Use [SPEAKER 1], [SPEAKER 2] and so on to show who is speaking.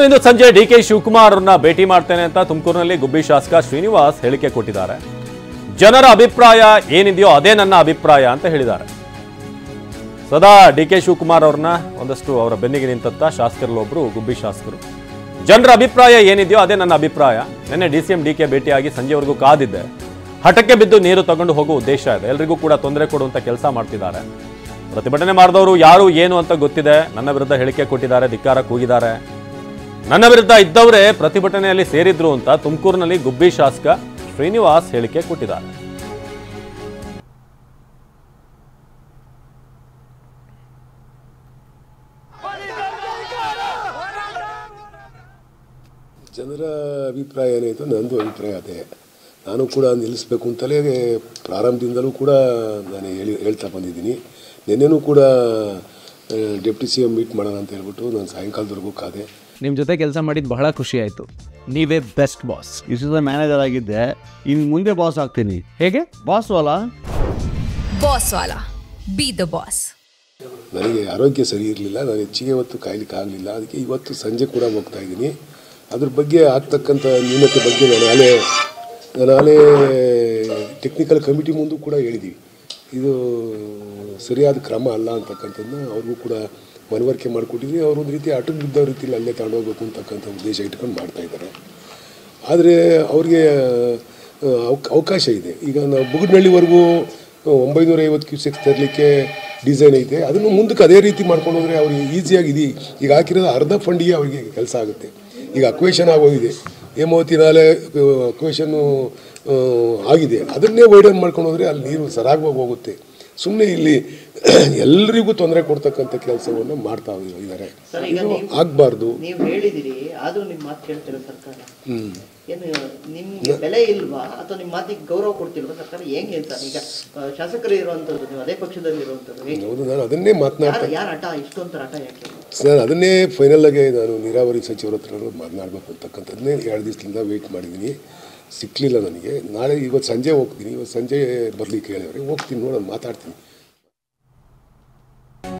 [SPEAKER 1] ಇಂದು ಸಂಜೆ ಡಿಕೆ ಶಿವಕುಮಾರ್ ಅವರನ್ನ ಭೇಟಿ ಮಾಡ್ತೇನೆ ಅಂತ ತುಮಕೂರಿನಲ್ಲಿ ಗುಬ್ಬಿ ಶಾಸಕ ಶ್ರೀನಿವಾಸ್ ಹೇಳಿಕೆ ಕೊಟ್ಟಿದ್ದಾರೆ. ಜನರ ಅಭಿಪ್ರಾಯ ಏನಿದೆಯೋ ಅದೇ ನನ್ನ ಅಭಿಪ್ರಾಯ ಅಂತ ಹೇಳಿದ್ದಾರೆ. ಸದಾ ಡಿಕೆ ಶಿವಕುಮಾರ್ ಅವ್ರನ್ನ ಒಂದಷ್ಟು ಅವರ ಬೆನ್ನಿಗೆ ನಿಂತಂತ ಶಾಸಕರಲ್ಲೊಬ್ರು ಗುಬ್ಬಿ ಶಾಸಕರು. ಜನರ ಅಭಿಪ್ರಾಯ ಏನಿದೆಯೋ ಅದೇ ನನ್ನ ಅಭಿಪ್ರಾಯ. ನಿನ್ನೆ ಡಿಸಿಎಂ ಡಿಕೆ ಭೇಟಿಯಾಗಿ ಸಂಜೆವರೆಗೂ ಕಾದಿದ್ದೆ. ಹಠಕ್ಕೆ ಬಿದ್ದು ನೀರು ತಗೊಂಡು ಹೋಗುವ ಉದ್ದೇಶ ಇದೆ. ಎಲ್ರಿಗೂ ಕೂಡ ತೊಂದರೆ ಕೊಡುವಂತ ಕೆಲಸ ಮಾಡ್ತಿದ್ದಾರೆ. ಪ್ರತಿಭಟನೆ ಮಾಡಿದವರು ಯಾರು ಏನು ಅಂತ ಗೊತ್ತಿದೆ. ನನ್ನ ವಿರುದ್ಧ ಹೇಳಿಕೆ ಕೊಟ್ಟಿದ್ದಾರೆ, ಧಿಕ್ಕಾರ ಕೂಗಿದ್ದಾರೆ. ನನ್ನ ವಿರುದ್ಧ ಇದ್ದವರೇ ಪ್ರತಿಭಟನೆಯಲ್ಲಿ ಸೇರಿದ್ರು ಅಂತ ತುಮಕೂರಿನಲ್ಲಿ ಗುಬ್ಬಿ ಶಾಸಕ ಶ್ರೀನಿವಾಸ್ ಹೇಳಿಕೆ ಕೊಟ್ಟಿದ್ದಾರೆ.
[SPEAKER 2] ಜನರ ಅಭಿಪ್ರಾಯ ಏನಾಯಿತು, ನಂದು ಅಭಿಪ್ರಾಯ ಅದೇ. ನಾನು ಕೂಡ ನಿಲ್ಲಿಸಬೇಕು ಅಂತಲೇ ಪ್ರಾರಂಭದಿಂದಲೂ ಕೂಡ ನಾನು ಹೇಳ್ತಾ ಬಂದಿದ್ದೀನಿ. ನಿನ್ನೆನೂ ಕೂಡ ಡೆಪ್ಟಿ ಸಿ ಎಂ ಮೀಟ್ ಮಾಡೋಣ ಅಂತ ಹೇಳ್ಬಿಟ್ಟು ನಾನು ಸಾಯಂಕಾಲದವರೆಗೂ ಕಾದೆ.
[SPEAKER 3] ನಿಮ್ಮ ಜೊತೆ ಕೆಲಸ ಮಾಡಿದ್ದು ಬಹಳ ಖುಷಿ ಆಯಿತು. ನೀವೇ ಬೆಸ್ಟ್ ಬಾಸ್.
[SPEAKER 4] ಇಷ್ಟು ಮ್ಯಾನೇಜರ್ ಆಗಿದ್ದೆ, ಇನ್ನು ಮುಂದೆ ಬಾಸ್ ಆಗ್ತೀನಿ. ಹೇಗೆ boss Vala
[SPEAKER 5] B the boss.
[SPEAKER 2] ನನಗೆ ಆರೋಗ್ಯ ಸರಿ ಇರಲಿಲ್ಲ, ನಾನು ಹೆಚ್ಚಿಗೆ ಹೊತ್ತು ಕಾಯ್ಲಿಕ್ಕೆ ಆಗಲಿಲ್ಲ. ಅದಕ್ಕೆ ಇವತ್ತು ಸಂಜೆ ಕೂಡ ಹೋಗ್ತಾ ಇದ್ದೀನಿ. ಅದ್ರ ಬಗ್ಗೆ ಆಗ್ತಕ್ಕಂಥ ನ್ಯೂನತೆ ಬಗ್ಗೆ ನಾಳೆ ಟೆಕ್ನಿಕಲ್ ಕಮಿಟಿ ಮುಂದೆ ಕೂಡ ಹೇಳಿದ್ದೀವಿ. ಇದು ಸರಿಯಾದ ಕ್ರಮ ಅಲ್ಲ ಅಂತಕ್ಕಂಥದ್ದನ್ನ ಅವ್ರಿಗೂ ಕೂಡ ಮನವರಿಕೆ ಮಾಡಿಕೊಟ್ಟಿದ್ವಿ. ಅವರು ಒಂದು ರೀತಿ ಆಟಕ್ಕೆ ಬಿದ್ದ ರೀತಿಯಲ್ಲಿ ಅಲ್ಲೇ ತಗೊಂಡೋಗ್ಬೇಕು ಅಂತಕ್ಕಂಥ ಉದ್ದೇಶ ಇಟ್ಕೊಂಡು ಮಾಡ್ತಾಯಿದ್ದಾರೆ. ಆದರೆ ಅವ್ರಿಗೆ ಅವಕಾಶ ಇದೆ. ಈಗ ನಾವು ಬುಗುಡ್ನಳ್ಳಿವರೆಗೂ 950 ಕ್ಯೂಸೆಕ್ಸ್ ತರಲಿಕ್ಕೆ ಡಿಸೈನ್ ಐತೆ. ಅದನ್ನು ಮುಂದಕ್ಕೆ ಅದೇ ರೀತಿ ಮಾಡ್ಕೊಂಡು ಹೋದರೆ ಅವ್ರಿಗೆ ಈಸಿಯಾಗಿದೆ. ಈಗ ಹಾಕಿರೋದು ಅರ್ಧ ಫಂಡಿಗೆ ಅವರಿಗೆ ಕೆಲಸ ಆಗುತ್ತೆ. ಈಗ ಅಕ್ವೇಷನ್ ಆಗೋಗಿದೆ, ಹೇಮಾವತಿ ನಾಲೆ ಅಕ್ವೇಷನ್ನು ಆಗಿದೆ. ಅದನ್ನೇ ವೈಡನ್ ಮಾಡ್ಕೊಂಡು ಹೋದರೆ ಅಲ್ಲಿ ನೀರು ಸರಾಗವಾಗಿ ಹೋಗುತ್ತೆ. ಸುಮ್ಮನೆ ಇಲ್ಲಿ ಎಲ್ಲರಿಗೂ ತೊಂದರೆ ಕೊಡ್ತಕ್ಕಂಥ ಕೆಲಸವನ್ನು ಮಾಡ್ತಾ ಇದ್ದಾರೆ. ಇದು ಆಗಬಾರ್ದು.
[SPEAKER 6] ನೀವು ಹೇಳಿದಿರಿ, ಆದರೂ ನಿಮ್ಮ ಮಾತು ಕೇಳ್ತಿರೋ ಸರ್ಕಾರ ಏನು ನಿಮ್ಗೆ ಬೆಲೆ ಇಲ್ವಾ ಅಥವಾ ನಿಮ್ಮ ಮಾತಿಗೆ ಗೌರವ ಕೊಡ್ತಿಲ್ವಾ ಸರ್ಕಾರ? ಹೆಂಗೆ ಅಂತ ಈಗ ಶಾಸಕರು ಇರುವಂಥದ್ದು, ನೀವು ಅದೇ ಪಕ್ಷದಲ್ಲಿ ಇರುವಂಥದ್ದು.
[SPEAKER 2] ಹೌದು, ನಾನು ಅದನ್ನೇ ಮಾತನಾಡ್ತಾ
[SPEAKER 6] ಯಾರು ಹಠ ಇಷ್ಟೊಂದು ಹಠ ಯಾಕೆ?
[SPEAKER 2] ನಾನು ಅದನ್ನೇ ಫೈನಲ್ ಆಗಿ ನಾನು ನೀರಾವರಿ ಸಚಿವರ ಹತ್ರ ಮಾತನಾಡಬೇಕು ಅಂತಕ್ಕಂಥದ್ದನ್ನೇ 2 ದಿವಸದಿಂದ ವೆಯ್ಟ್ ಮಾಡಿದ್ದೀನಿ. ಸಿಕ್ಕಲಿಲ್ಲ ನನಗೆ. ಇವತ್ತು ಸಂಜೆ ಹೋಗ್ತೀನಿ. ಇವತ್ತು ಸಂಜೆ ಬರಲಿಕ್ಕೆ ಹೇಳಿದ್ರೆ ಹೋಗ್ತೀನಿ, ನೋಡೋಣ, ಮಾತಾಡ್ತೀನಿ.